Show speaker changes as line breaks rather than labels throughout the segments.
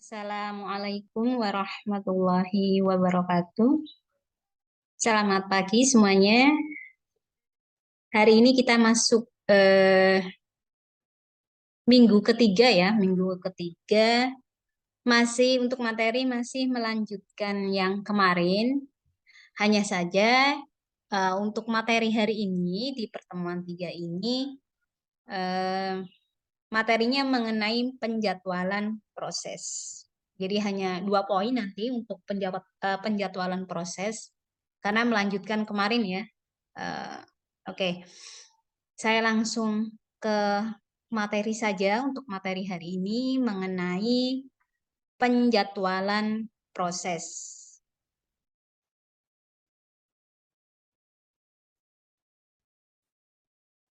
Assalamualaikum warahmatullahi wabarakatuh. Selamat pagi semuanya. Hari ini kita masuk minggu ketiga ya, minggu ketiga. Masih untuk materi masih melanjutkan yang kemarin. Hanya saja untuk materi hari ini di pertemuan 3 ini eh, materinya mengenai penjadwalan proses. Jadi hanya 2 poin nanti untuk penjadwalan proses karena melanjutkan kemarin ya. Eh, Oke, saya langsung ke materi saja untuk materi hari ini mengenai penjadwalan proses.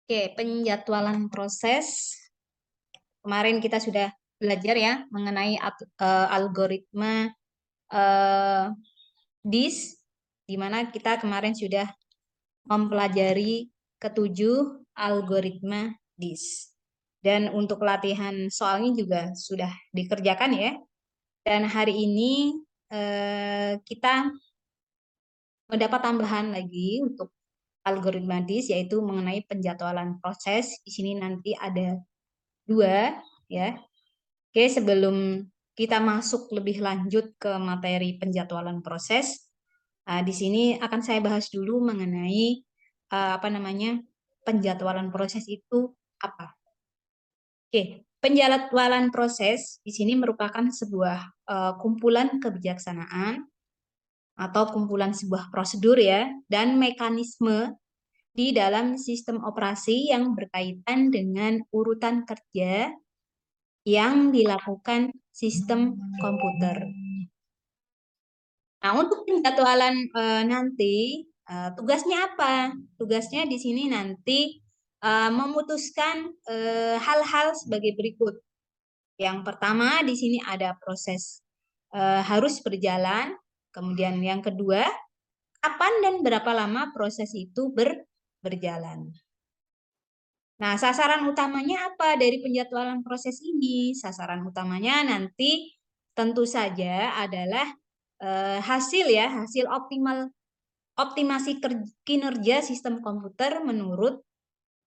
Oke, penjadwalan proses. Kemarin kita sudah belajar ya mengenai algoritma DIS, di mana kita kemarin sudah mempelajari ketujuh algoritma DIS. Dan untuk latihan soalnya juga sudah dikerjakan ya. Dan hari ini kita mendapat tambahan lagi untuk algoritma DIS, yaitu mengenai penjadwalan proses. Di sini nanti ada 2 ya. Oke, sebelum kita masuk lebih lanjut ke materi penjadwalan proses, di sini akan saya bahas dulu mengenai penjadwalan proses itu apa. Oke, penjadwalan proses di sini merupakan sebuah kumpulan kebijaksanaan atau kumpulan sebuah prosedur ya dan mekanisme di dalam sistem operasi yang berkaitan dengan urutan kerja yang dilakukan sistem komputer. Nah, untuk penjadwalan nanti tugasnya apa? Tugasnya di sini nanti memutuskan hal-hal sebagai berikut. Yang pertama di sini ada proses harus berjalan. Kemudian yang kedua, kapan dan berapa lama proses itu berjalan. Nah, sasaran utamanya apa dari penjadwalan proses ini? Sasaran utamanya nanti tentu saja adalah hasil optimasi kinerja sistem komputer menurut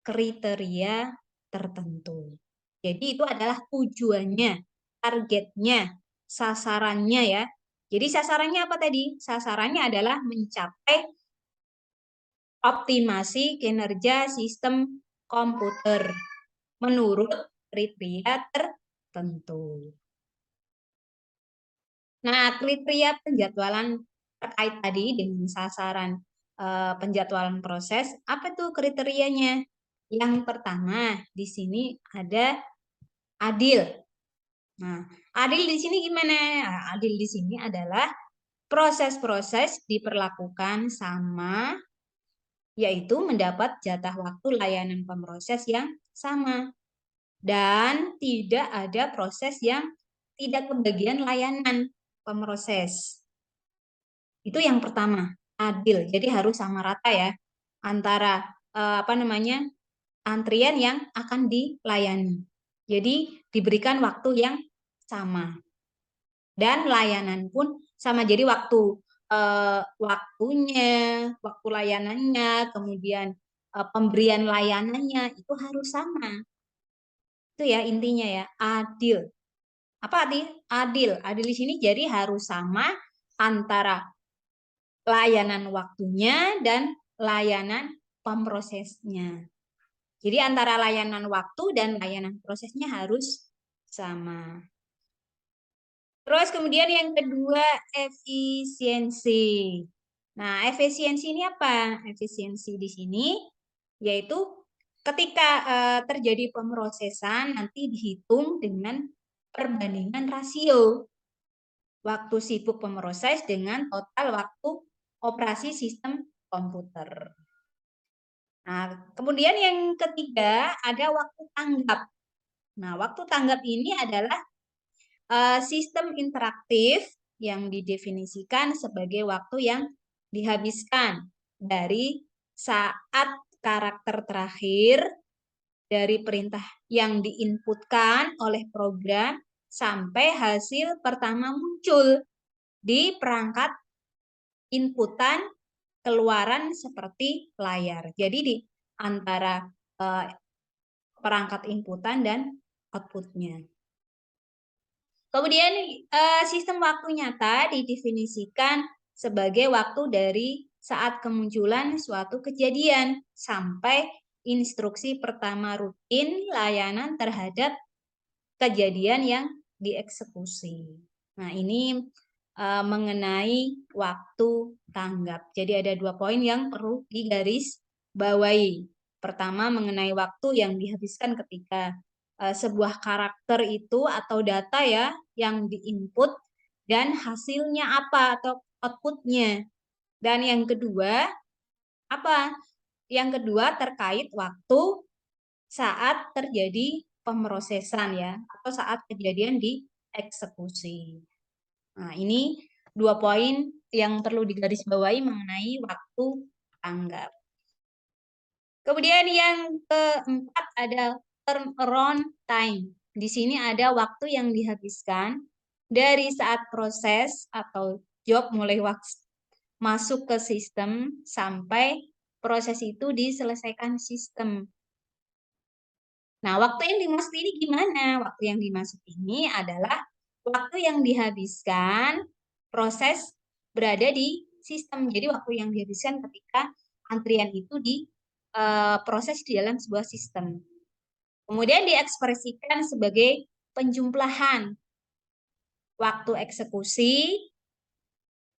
kriteria tertentu. Jadi itu adalah tujuannya, targetnya, sasarannya ya. Jadi sasarannya apa tadi? Sasarannya adalah mencapai optimasi kinerja sistem komputer menurut kriteria tertentu. Nah, kriteria penjadwalan terkait tadi dengan sasaran penjadwalan proses, apa tuh kriterianya? Yang pertama, di sini ada adil. Nah, adil di sini gimana? Nah, adil di sini adalah proses-proses diperlakukan sama, yaitu mendapat jatah waktu layanan pemroses yang sama. Dan tidak ada proses yang tidak kebagian layanan pemroses. Itu yang pertama, adil. Jadi harus sama rata ya antara antrian yang akan dilayani. Jadi diberikan waktu yang sama. Dan layanan pun sama. Jadi waktunya, waktu layanannya, kemudian pemberian layanannya itu harus sama. Itu ya intinya ya, adil. Apa adil? Adil. Adil di sini jadi harus sama antara layanan waktunya dan layanan pemrosesnya. Jadi antara layanan waktu dan layanan prosesnya harus sama. Terus kemudian yang kedua, efisiensi. Nah, efisiensi ini apa? Efisiensi di sini yaitu ketika terjadi pemrosesan nanti dihitung dengan perbandingan rasio waktu sibuk pemroses dengan total waktu operasi sistem komputer. Nah, kemudian yang ketiga ada waktu tanggap. Nah, waktu tanggap ini adalah sistem interaktif yang didefinisikan sebagai waktu yang dihabiskan dari saat karakter terakhir dari perintah yang diinputkan oleh program sampai hasil pertama muncul di perangkat inputan keluaran seperti layar. Jadi di antara perangkat inputan dan outputnya. Kemudian sistem waktu nyata didefinisikan sebagai waktu dari saat kemunculan suatu kejadian sampai instruksi pertama rutin layanan terhadap kejadian yang dieksekusi. Nah, ini mengenai waktu tanggap. Jadi ada 2 poin yang perlu digaris bawahi. Pertama, mengenai waktu yang dihabiskan ketika sebuah karakter itu atau data ya yang diinput dan hasilnya apa atau outputnya. Dan yang kedua, apa? Yang kedua terkait waktu saat terjadi pemrosesan ya atau saat kejadian dieksekusi. Nah, ini 2 poin yang perlu digarisbawahi mengenai waktu tanggap. Kemudian yang keempat ada turnaround time. Di sini ada waktu yang dihabiskan dari saat proses atau job mulai masuk ke sistem sampai proses itu diselesaikan sistem. Nah, waktu yang dimaksud ini gimana? Waktu yang dimaksud ini adalah waktu yang dihabiskan proses berada di sistem. Jadi waktu yang dihabiskan ketika antrian itu proses di dalam sebuah sistem. Kemudian diekspresikan sebagai penjumlahan waktu eksekusi.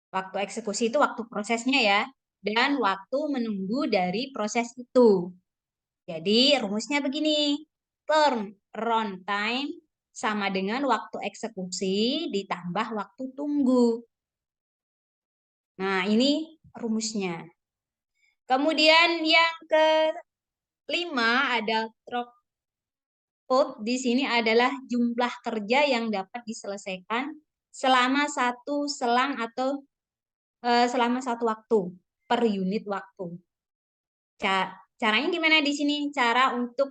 Waktu eksekusi itu waktu prosesnya ya, dan waktu menunggu dari proses itu. Jadi rumusnya begini, turnaround time sama dengan waktu eksekusi ditambah waktu tunggu. Nah, ini rumusnya. Kemudian yang kelima ada throughput. Di sini adalah jumlah kerja yang dapat diselesaikan selama satu selang atau selama satu waktu per unit waktu. Caranya gimana di sini? Cara untuk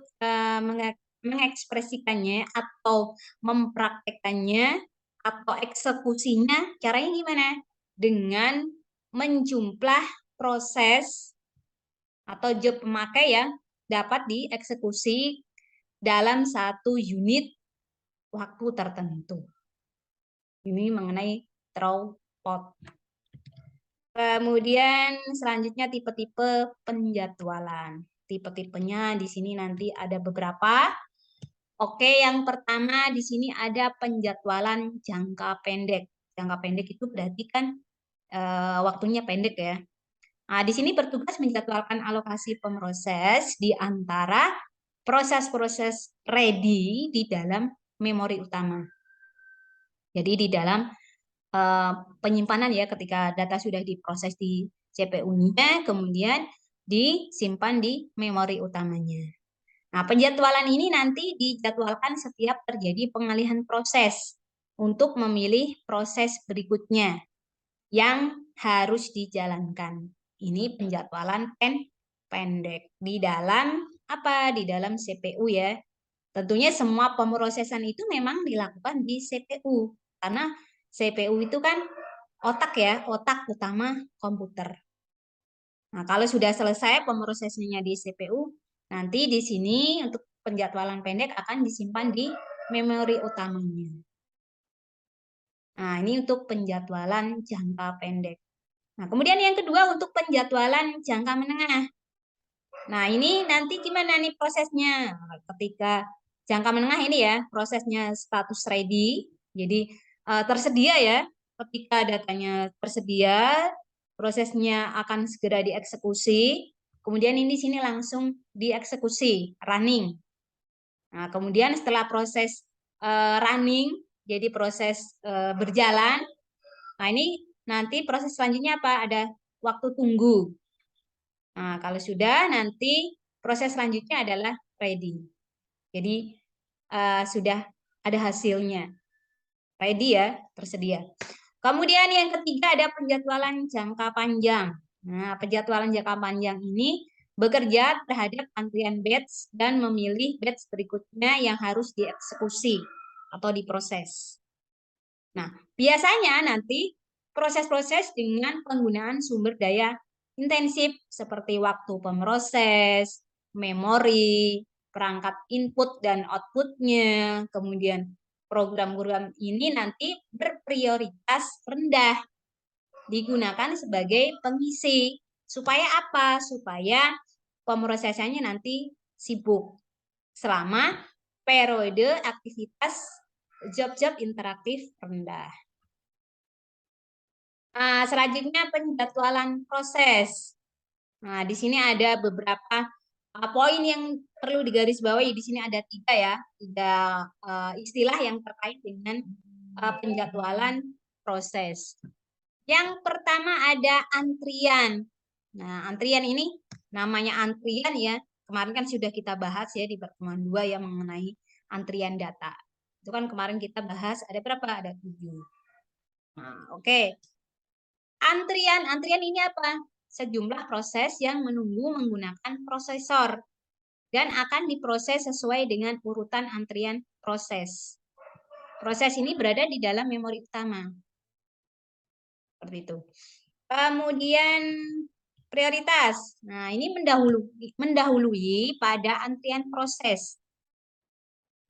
mengekspresikannya atau mempraktekannya atau eksekusinya, caranya gimana? Dengan menjumlah proses atau job pemakai yang dapat dieksekusi dalam satu unit waktu tertentu. Ini mengenai throughput. Kemudian selanjutnya tipe-tipe penjadwalan. Tipe-tipenya di sini nanti ada beberapa. Oke, yang pertama di sini ada penjadwalan jangka pendek. Jangka pendek itu berarti kan waktunya pendek ya. Nah, di sini bertugas menjadwalkan alokasi pemroses di antara proses-proses ready di dalam memori utama. Jadi di dalam penyimpanan ya ketika data sudah diproses di CPU-nya, kemudian disimpan di memori utamanya. Nah, penjadwalan ini nanti dijadwalkan setiap terjadi pengalihan proses untuk memilih proses berikutnya yang harus dijalankan. Ini penjadwalan pendek di dalam apa? Di dalam CPU ya. Tentunya semua pemrosesan itu memang dilakukan di CPU karena CPU itu kan otak ya, otak utama komputer. Nah, kalau sudah selesai pemrosesannya di CPU, nanti di sini untuk penjadwalan pendek akan disimpan di memori utamanya. Nah, ini untuk penjadwalan jangka pendek. Nah, kemudian yang kedua untuk penjadwalan jangka menengah. Nah, ini nanti gimana nih prosesnya? Ketika jangka menengah ini ya, prosesnya status ready. Jadi tersedia ya, ketika datanya tersedia, prosesnya akan segera dieksekusi. Kemudian ini di sini langsung dieksekusi, running. Nah, kemudian setelah proses running, jadi proses berjalan. Nah, ini nanti proses selanjutnya apa? Ada waktu tunggu. Nah, kalau sudah nanti proses selanjutnya adalah ready. Jadi sudah ada hasilnya. Ready ya, tersedia. Kemudian yang ketiga ada penjadwalan jangka panjang. Nah, penjadwalan jangka panjang ini bekerja terhadap antrian batch dan memilih batch berikutnya yang harus dieksekusi. atau diproses. Nah, biasanya nanti proses-proses dengan penggunaan sumber daya intensif seperti waktu pemroses, memori, perangkat input dan outputnya, kemudian program-program ini nanti berprioritas rendah digunakan sebagai pengisi. Supaya apa? Supaya pemrosesannya nanti sibuk selama periode aktivitas job-job interaktif rendah. Nah, selanjutnya penjadwalan proses. Nah, di sini ada beberapa poin yang perlu digarisbawahi. Di sini ada tiga ya, tiga istilah yang terkait dengan penjadwalan proses. Yang pertama ada antrian. Nah, antrian ini namanya antrian ya. Kemarin kan sudah kita bahas ya di pertemuan 2 yang mengenai antrian data. Itu kan kemarin kita bahas ada berapa? Ada 7. Nah, oke. Antrian ini apa? Sejumlah proses yang menunggu menggunakan prosesor dan akan diproses sesuai dengan urutan antrian proses. Proses ini berada di dalam memori utama. Seperti itu. Kemudian prioritas. Nah, ini mendahului pada antrian proses.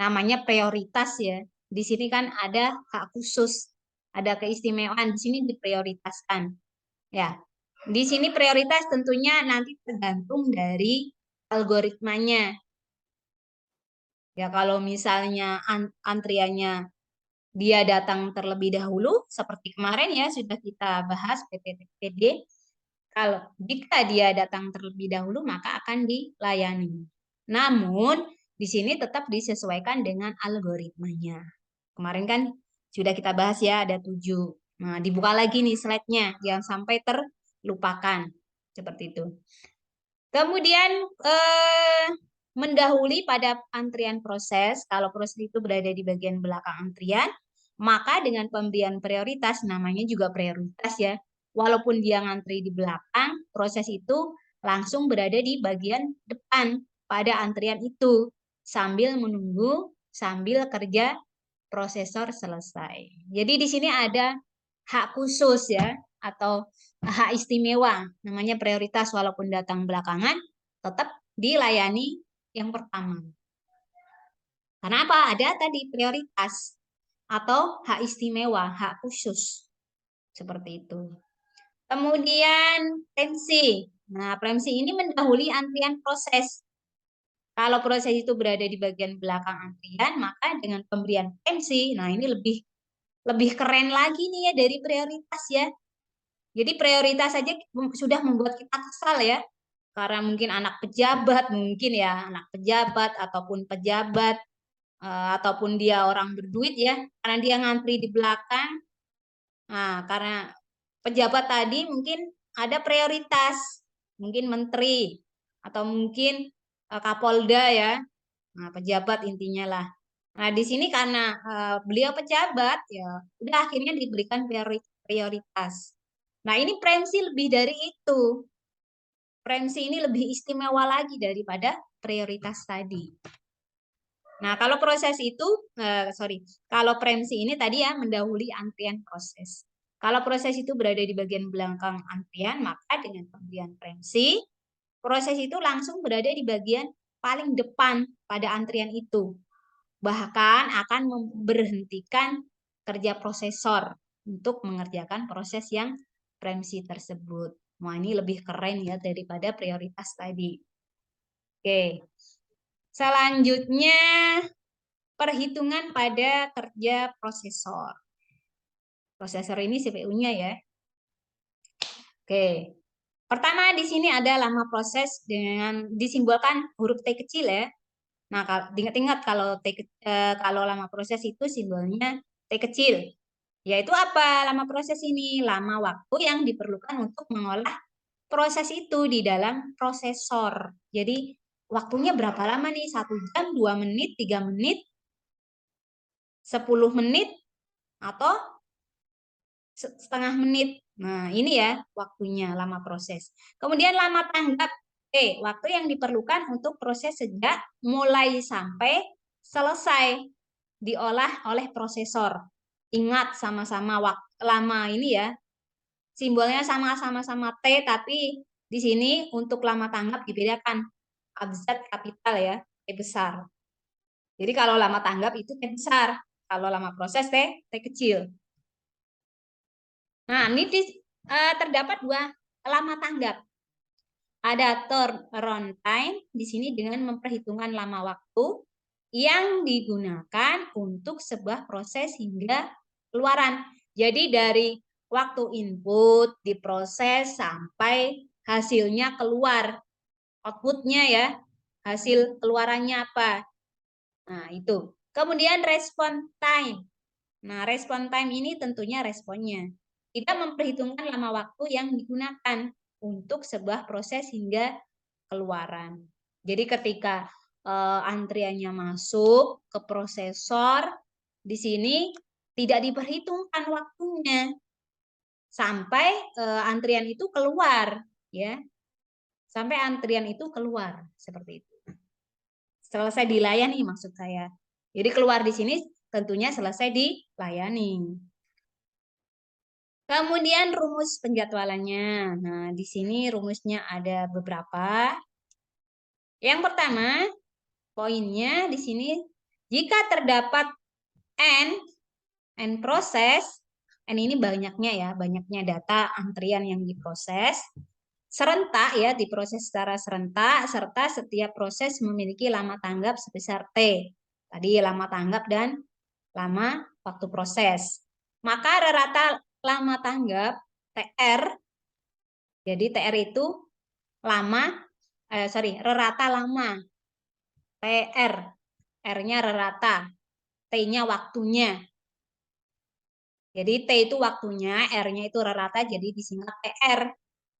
Namanya prioritas ya. Di sini kan ada hak khusus, ada keistimewaan. Di sini diprioritaskan. Ya. Di sini prioritas tentunya nanti tergantung dari algoritmanya. Ya, kalau misalnya antriannya dia datang terlebih dahulu, seperti kemarin ya sudah kita bahas PPTPD. Kalau jika dia datang terlebih dahulu, maka akan dilayani. Namun, di sini tetap disesuaikan dengan algoritmanya. Kemarin kan sudah kita bahas ya, ada 7. Nah, dibuka lagi nih slide-nya, jangan sampai terlupakan. Seperti itu. Kemudian, mendahului pada antrian proses, kalau proses itu berada di bagian belakang antrian, maka dengan pemberian prioritas, namanya juga prioritas ya, walaupun dia ngantri di belakang, proses itu langsung berada di bagian depan pada antrian itu, sambil menunggu, sambil kerja prosesor selesai. Jadi di sini ada hak khusus ya, atau hak istimewa, namanya prioritas walaupun datang belakangan, tetap dilayani yang pertama. Karena apa? Ada tadi prioritas atau hak istimewa, hak khusus. Seperti itu. Kemudian preemsi. Nah, preemsi ini mendahului antrian proses. Kalau proses itu berada di bagian belakang antrian, maka dengan pemberian preemsi, nah ini lebih keren lagi nih ya dari prioritas ya. Jadi prioritas saja sudah membuat kita kesal ya. Karena mungkin anak pejabat, mungkin ya, anak pejabat ataupun pejabat, ataupun dia orang berduit ya, karena dia ngantri di belakang. Nah, karena pejabat tadi mungkin ada prioritas, mungkin menteri atau mungkin Kapolda ya. Nah, pejabat intinya lah. Nah, di sini karena beliau pejabat ya, udah akhirnya diberikan prioritas. Nah, ini preemsi lebih dari itu. Preemsi ini lebih istimewa lagi daripada prioritas tadi. Nah, kalau proses itu, kalau preemsi ini tadi ya mendahului antrian proses. Kalau proses itu berada di bagian belakang antrian, maka dengan pemberian preemsi, proses itu langsung berada di bagian paling depan pada antrian itu. Bahkan akan memberhentikan kerja prosesor untuk mengerjakan proses yang preemsi tersebut. Wah, ini lebih keren ya daripada prioritas tadi. Oke. Selanjutnya, perhitungan pada kerja prosesor. Prosesor ini CPU-nya ya. Oke. Pertama di sini ada lama proses dengan disimbolkan huruf T kecil ya. Nah, ingat-ingat kalau lama proses itu simbolnya T kecil. Yaitu apa lama proses ini? Lama waktu yang diperlukan untuk mengolah proses itu di dalam prosesor. Jadi waktunya berapa lama nih? 1 jam, 2 menit, 3 menit, 10 menit, atau setengah menit. Nah, ini ya waktunya lama proses. Kemudian lama tanggap. Waktu yang diperlukan untuk proses sejak mulai sampai selesai. diolah oleh prosesor. Ingat sama-sama lama ini ya. Simbolnya sama-sama T, tapi di sini untuk lama tanggap dibedakan. Abjad kapital ya, T besar. Jadi kalau lama tanggap itu T besar. Kalau lama proses T kecil. Nah, ini terdapat dua lama tanggap. Ada turnaround time di sini dengan memperhitungkan lama waktu yang digunakan untuk sebuah proses hingga keluaran. Jadi dari waktu input diproses sampai hasilnya keluar, outputnya ya, hasil keluarannya apa. Nah, itu. Kemudian respon time. Nah, respon time ini tentunya responnya. Kita memperhitungkan lama waktu yang digunakan untuk sebuah proses hingga keluaran. Jadi ketika antriannya masuk ke prosesor, di sini tidak diperhitungkan waktunya sampai antrian itu keluar, ya. Sampai antrian itu keluar seperti itu. Selesai dilayani maksud saya. Jadi keluar di sini tentunya selesai dilayani. Kemudian rumus penjadwalannya. Nah, di sini rumusnya ada beberapa. Yang pertama, poinnya di sini, jika terdapat n proses, n ini banyaknya ya, banyaknya data antrian yang diproses, serentak ya, diproses secara serentak, serta setiap proses memiliki lama tanggap sebesar T. Tadi lama tanggap dan lama waktu proses. Maka rata lama tanggap TR, jadi TR itu rata lama. TR, R-nya rata, T-nya waktunya. Jadi T itu waktunya, R-nya itu rata, jadi disingkat TR.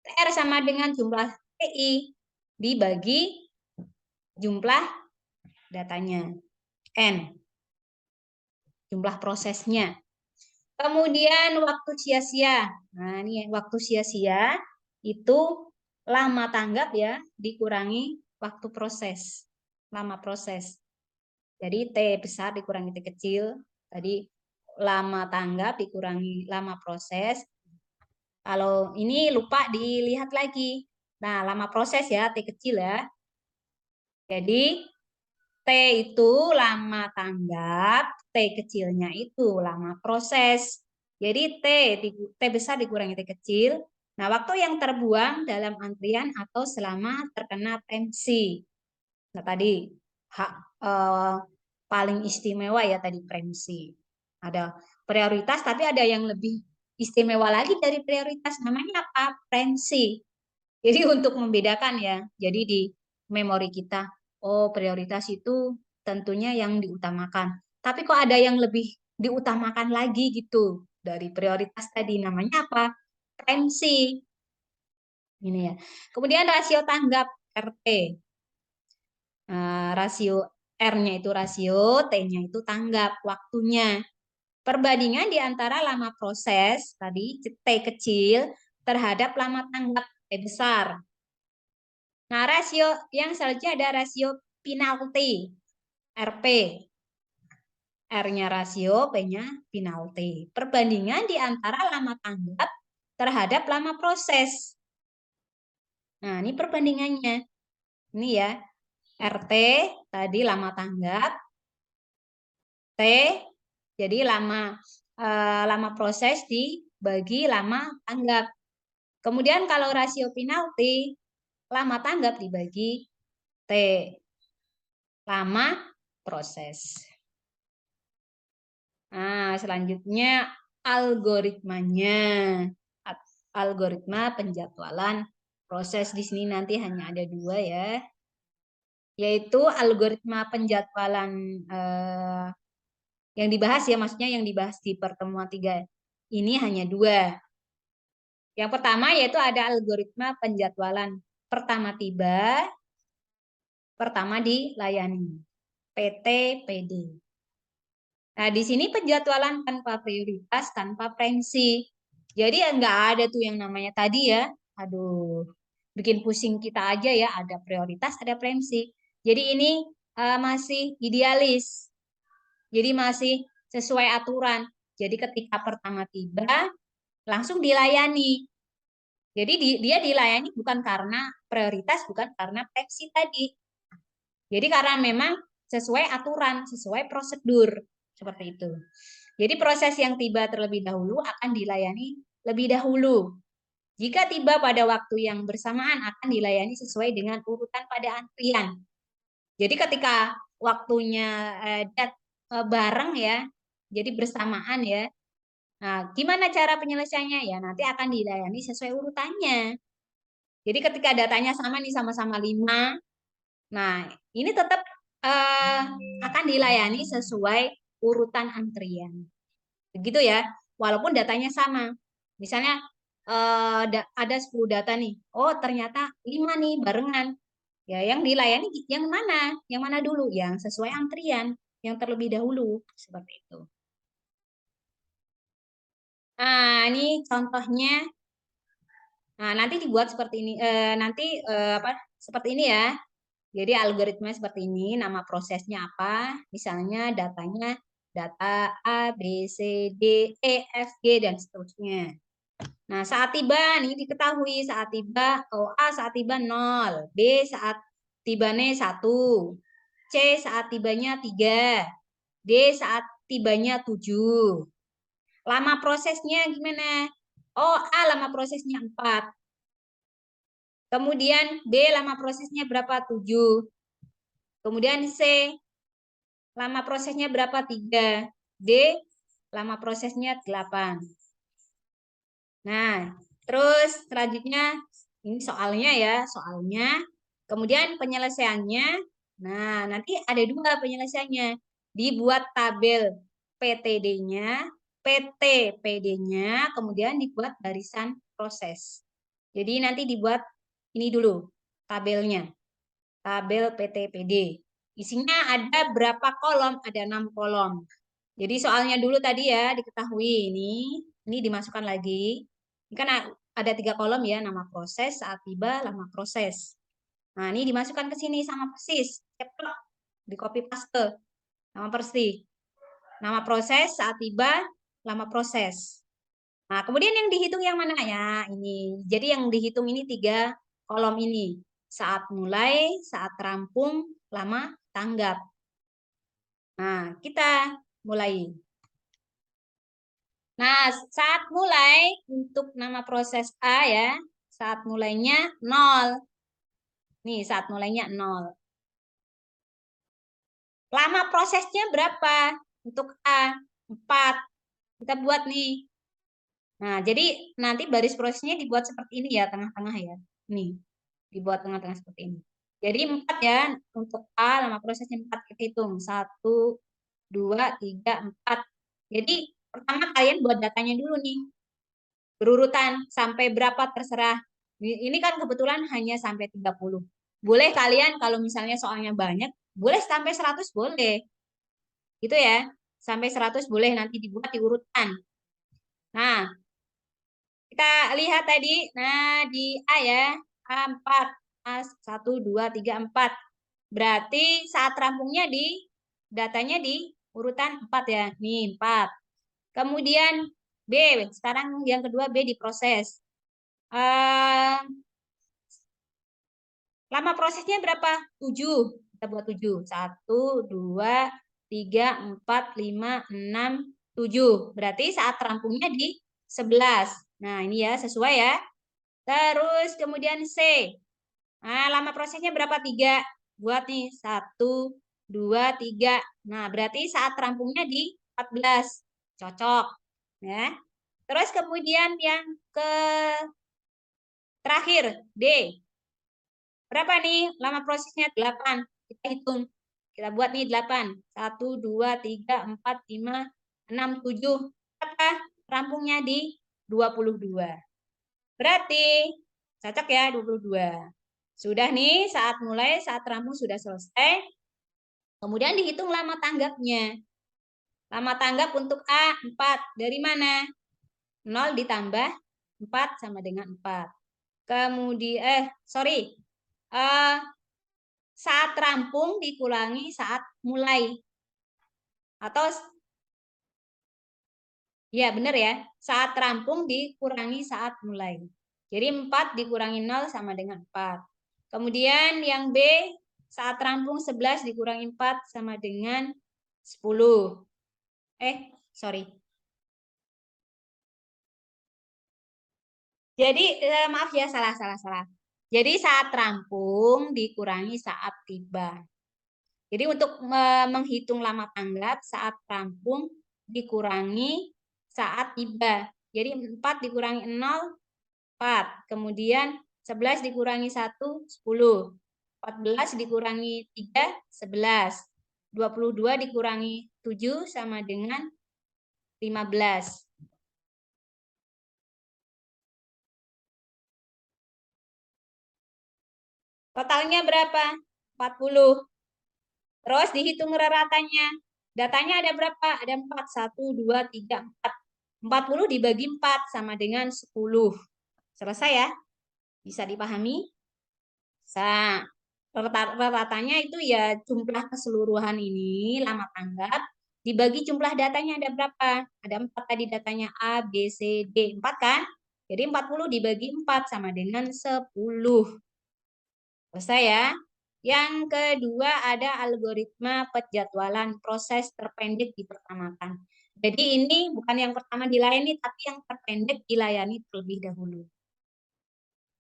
TR sama dengan jumlah TI dibagi jumlah datanya, N. Jumlah prosesnya. Kemudian waktu sia-sia. Nah, ini waktu sia-sia itu lama tanggap ya, dikurangi waktu proses. Lama proses. Jadi T besar dikurangi T kecil. Tadi lama tanggap dikurangi lama proses. Kalau ini lupa dilihat lagi. Nah, lama proses ya, T kecil ya. Jadi T itu lama tanggap, T kecilnya itu lama proses. Jadi T besar dikurangi T kecil. Nah, waktu yang terbuang dalam antrian atau selama terkena premsi. Nah, tadi hak paling istimewa ya tadi premsi. Ada prioritas, tapi ada yang lebih istimewa lagi dari prioritas. Namanya apa? Premsi. Jadi untuk membedakan ya, jadi di memori kita, oh prioritas itu tentunya yang diutamakan. Tapi kok ada yang lebih diutamakan lagi gitu dari prioritas tadi, namanya apa? Premsi. Ini ya. Kemudian rasio tanggap RT. Rasio R-nya itu rasio, T-nya itu tanggap waktunya. Perbandingan di antara lama proses tadi T kecil terhadap lama tanggap T besar. Nah, rasio yang selanjutnya ada rasio penalti, RP. R-nya rasio, P-nya penalti. Perbandingan di antara lama tanggap terhadap lama proses. Nah, ini perbandingannya. Ini ya, RT tadi lama tanggap, T jadi lama proses dibagi lama tanggap. Kemudian kalau rasio penalti, lama tanggap dibagi T, lama proses. Nah, selanjutnya algoritmanya. Algoritma penjadwalan proses di sini nanti hanya ada dua ya. Yaitu algoritma penjadwalan yang dibahas ya, maksudnya yang dibahas di pertemuan 3 ini hanya dua. Yang pertama yaitu ada algoritma penjadwalan pertama tiba, pertama dilayani, PT-PD. Nah, di sini penjadwalan tanpa prioritas, tanpa premsi. Jadi nggak ada tuh yang namanya tadi ya, aduh, bikin pusing kita aja ya, ada prioritas, ada premsi. Jadi ini masih idealis. Jadi masih sesuai aturan. Jadi ketika pertama tiba, langsung dilayani. Jadi dia dilayani bukan karena prioritas, bukan karena Pepsi tadi. Jadi karena memang sesuai aturan, sesuai prosedur. Seperti itu. Jadi proses yang tiba terlebih dahulu akan dilayani lebih dahulu. Jika tiba pada waktu yang bersamaan akan dilayani sesuai dengan urutan pada antrian. Jadi ketika waktunya bareng ya, jadi bersamaan ya. Nah, gimana cara penyelesaiannya ya? Nanti akan dilayani sesuai urutannya. Jadi ketika datanya sama nih sama-sama 5, nah ini tetap akan dilayani sesuai urutan antrian. Begitu ya, walaupun datanya sama. Misalnya ada 10 data nih. Oh, ternyata 5 nih barengan. Ya, yang dilayani yang mana? Yang mana dulu? Yang sesuai antrian, yang terlebih dahulu. Seperti itu. Nah, ini contohnya. Nah, nanti dibuat seperti ini. Apa? Seperti ini ya. Jadi algoritma seperti ini. Nama prosesnya apa? Misalnya datanya data A, B, C, D, E, F, G dan seterusnya. Nah, saat tiba nih diketahui saat tiba A saat tiba 0, B saat tibanya 1, C saat tibanya 3, D saat tibanya 7. Lama prosesnya gimana? A lama prosesnya 4. Kemudian B lama prosesnya berapa? 7. Kemudian C lama prosesnya berapa? 3. D lama prosesnya 8. Nah, terus selanjutnya ini soalnya ya, soalnya. Kemudian penyelesaiannya, nah nanti ada 2 penyelesaiannya. Dibuat tabel PTD-nya, PTPD-nya, kemudian dibuat barisan proses. Jadi nanti dibuat ini dulu, tabelnya. Tabel PTPD. Isinya ada berapa kolom? Ada 6 kolom. Jadi soalnya dulu tadi ya diketahui ini dimasukkan lagi. Ini kan ada 3 kolom ya, nama proses, saat tiba, lama proses. Nah ini dimasukkan ke sini sama persis, ceplok, di copy paste, nama persis, nama proses, saat tiba, lama proses. Nah kemudian yang dihitung yang mana ya ini. Jadi yang dihitung ini 3 kolom ini, saat mulai, saat rampung, lama tanggap. Nah kita mulai. Nah, saat mulai untuk nama proses A ya, saat mulainya 0. Nih, saat mulainya 0. Lama prosesnya berapa? Untuk A, 4. Kita buat nih. Nah, jadi nanti baris prosesnya dibuat seperti ini ya, tengah-tengah ya. Nih, dibuat tengah-tengah seperti ini. Jadi 4 ya, untuk A lama prosesnya 4 kita hitung. 1, 2, 3, 4. Jadi pertama kalian buat datanya dulu nih. Berurutan sampai berapa terserah. Ini kan kebetulan hanya sampai 30. Boleh kalian kalau misalnya soalnya banyak, boleh sampai 100 boleh. Gitu ya. Sampai 100 boleh nanti dibuat di urutan. Nah, kita lihat tadi. Nah, di A ya. A4. A1, 2, 3, 4. Berarti saat rampungnya di datanya di urutan 4 ya. Nih, 4. Kemudian B. Sekarang yang kedua B diproses. Lama prosesnya berapa? 7. Kita buat 7. 1, 2, 3, 4, 5, 6, 7. Berarti saat rampungnya di 11. Nah, ini ya, sesuai ya. Terus kemudian C. Nah, lama prosesnya berapa? 3. Buat nih, 1, 2, 3. Nah, berarti saat rampungnya di 14. Cocok. Ya. Terus kemudian yang ke terakhir, D. Berapa nih lama prosesnya? 8. Kita hitung. Kita buat nih 8. 1, 2, 3, 4, 5, 6, 7. Berapa? Rampungnya di 22. Berarti cocok ya 22. Sudah nih saat mulai, saat rampung sudah selesai. Kemudian dihitung lama tanggapnya. Lama tanggap untuk A 4. Dari mana? 0 ditambah 4 sama dengan 4. Kemudian, sorry. Saat rampung dikurangi saat mulai. Atau ya benar ya, saat rampung dikurangi saat mulai. Jadi 4 dikurangi 0 sama dengan 4. Kemudian yang B, saat rampung 11 dikurangi 4 sama dengan 10. Sorry. Jadi, maaf ya, salah. Jadi saat rampung dikurangi saat tiba. Jadi untuk menghitung lama tanggap saat rampung dikurangi saat tiba. Jadi 4 dikurangi 0, 4. Kemudian 11 dikurangi 1, 10. 14 dikurangi 3, 11. 22 dikurangi 7 sama dengan 15. Totalnya berapa? 40. Terus dihitung raratanya. Datanya ada berapa? Ada 4. 1, 2, 3, 4. 40 dibagi 4 sama dengan 10. Selesai ya? Bisa dipahami? Bisa. Raratanya itu ya jumlah keseluruhan ini, lama tanggap, dibagi jumlah datanya ada berapa? Ada 4 tadi datanya A, B, C, D. 4 kan? Jadi 40 dibagi 4 sama dengan 10. Selesai ya? Yang kedua ada algoritma penjadwalan proses terpendek dipertamakan. Jadi ini bukan yang pertama dilayani, tapi yang terpendek dilayani terlebih dahulu.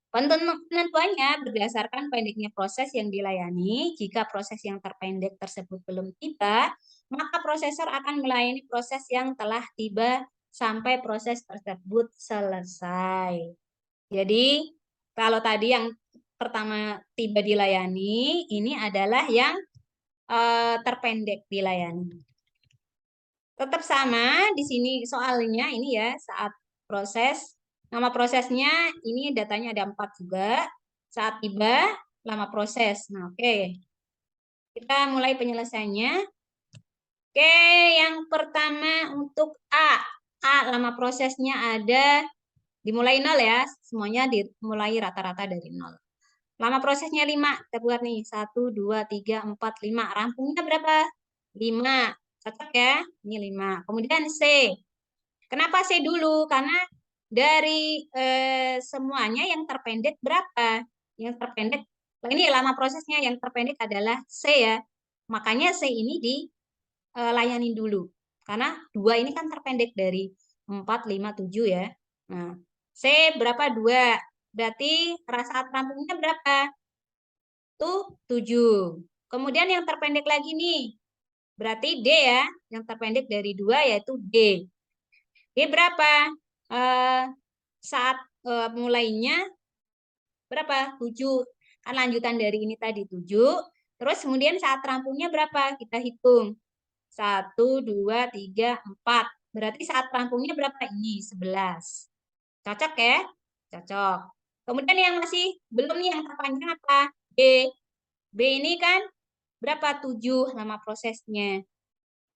Penentuannya berdasarkan pendeknya proses yang dilayani. Jika proses yang terpendek tersebut belum tiba, maka prosesor akan melayani proses yang telah tiba sampai proses tersebut selesai. Jadi, kalau tadi yang pertama tiba dilayani, ini adalah yang terpendek dilayani. Tetap sama di sini soalnya ini ya saat proses. Nama prosesnya ini datanya ada 4 juga. Saat tiba, lama proses. Nah, oke. Kita mulai penyelesaiannya. Oke, yang pertama untuk A. A, lama prosesnya ada dimulai 0 ya. Semuanya dimulai rata-rata dari 0. Lama prosesnya 5. Kita buat nih. 1, 2, 3, 4, 5. Rampungnya berapa? 5. Cocok ya? Ini 5. Kemudian C. Kenapa C dulu? Karena dari semuanya yang terpendek berapa? Yang terpendek, ini lama prosesnya yang terpendek adalah C ya. Makanya C ini dilayani dulu. Karena 2 ini kan terpendek dari 4, 5, 7 ya. Nah, C berapa? 2. Berarti saat rampungnya berapa? Tuh 7. Kemudian yang terpendek lagi nih. Berarti D ya. Yang terpendek dari 2 yaitu D. D berapa? Saat mulainya berapa? 7. Kan lanjutan dari ini tadi 7. Terus kemudian saat rampungnya berapa? Kita hitung. 1, 2, 3, 4. Berarti saat rampungnya berapa? Ini 11. Cocok ya? Cocok. Kemudian yang masih belum nih yang terpanjang apa? B. B ini kan berapa? 7 lama prosesnya.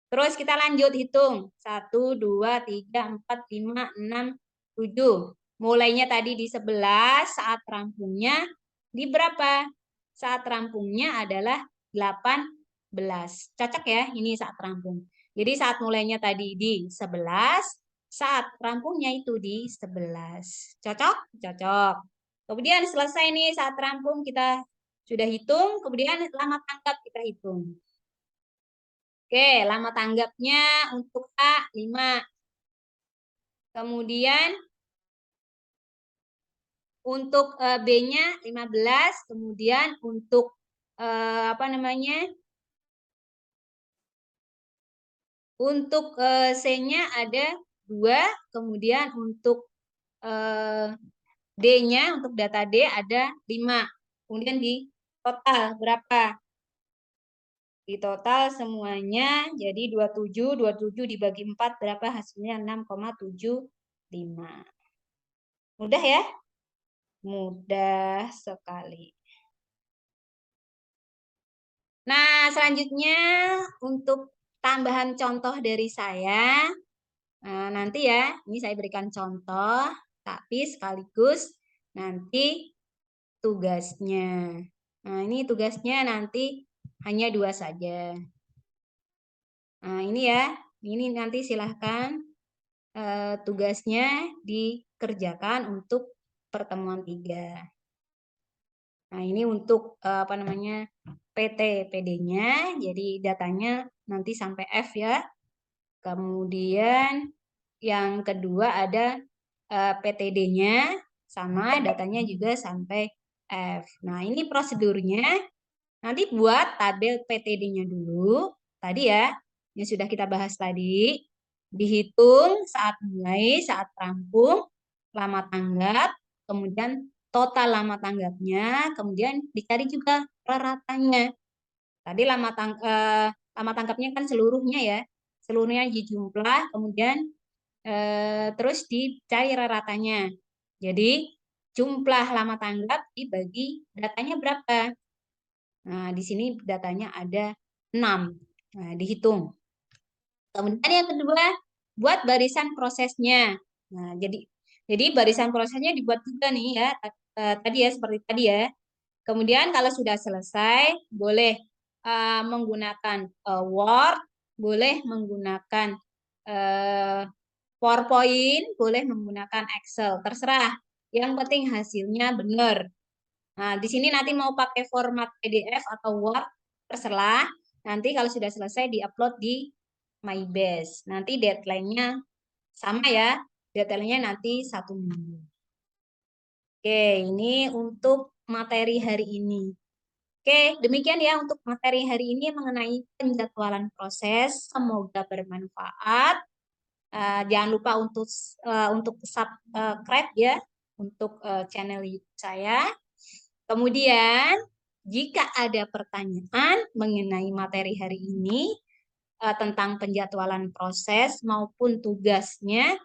Terus kita lanjut hitung. 1, 2, 3, 4, 5, 6, 7. Mulainya tadi di 11, saat rampungnya di berapa? Saat rampungnya adalah 18. Cocok ya? Ini saat rampung. Jadi saat mulainya tadi di 11, saat rampungnya itu di 11. Cocok? Cocok. Kemudian selesai nih saat rampung kita sudah hitung, kemudian lama tanggap kita hitung. Oke, lama tanggapnya untuk A 5. Kemudian untuk B-nya 15, kemudian untuk apa namanya? Untuk C-nya ada 2, kemudian untuk D-nya untuk data D ada 5. Kemudian di total berapa? Di total semuanya jadi 27, 27 dibagi 4 berapa hasilnya? 6,75. Mudah ya? Mudah sekali. Nah, selanjutnya untuk tambahan contoh dari saya. Nanti ya, ini saya berikan contoh, tapi sekaligus nanti tugasnya. Nah, ini tugasnya nanti hanya 2 saja. Nah, ini ya. Ini nanti silahkan tugasnya dikerjakan untuk pertemuan 3. Nah, ini untuk apa namanya PT PD-nya. Jadi datanya nanti sampai F ya. Kemudian yang kedua ada PTD-nya sama datanya juga sampai F. Nah, ini prosedurnya. Nanti buat tabel PTD-nya dulu. Tadi ya, yang sudah kita bahas tadi. Dihitung saat mulai, saat rampung, lama tanggap, kemudian total lama tanggapnya, kemudian dicari juga raratanya. Tadi lama tangkapnya kan seluruhnya ya. Seluruhnya dijumlah, kemudian terus dicari raratanya. Jadi jumlah lama tanggap dibagi datanya berapa? Nah, di sini datanya ada 6. Nah, dihitung. Kemudian yang kedua, buat barisan prosesnya. Nah, jadi barisan prosesnya dibuat juga nih ya. Tadi ya seperti tadi ya. Kemudian kalau sudah selesai, boleh menggunakan Word, boleh menggunakan uh, PowerPoint, boleh menggunakan Excel, terserah. Yang penting hasilnya benar. Nah, di sini nanti mau pakai format PDF atau Word, terserah. Nanti kalau sudah selesai diupload di MyBase. Nanti deadline-nya sama ya. Deadline-nya nanti 1 minggu. Oke, ini untuk materi hari ini. Oke, demikian ya untuk materi hari ini mengenai penjadwalan proses. Semoga bermanfaat. Jangan lupa untuk subscribe ya untuk channel YouTube saya. Kemudian, jika ada pertanyaan mengenai materi hari ini tentang penjadwalan proses maupun tugasnya,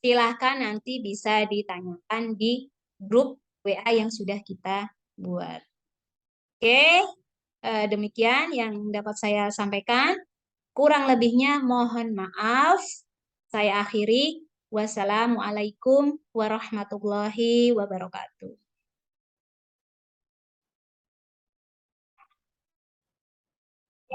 silahkan nanti bisa ditanyakan di grup WA yang sudah kita buat. Oke, demikian yang dapat saya sampaikan. Kurang lebihnya mohon maaf. Saya akhiri. Wassalamualaikum warahmatullahi wabarakatuh.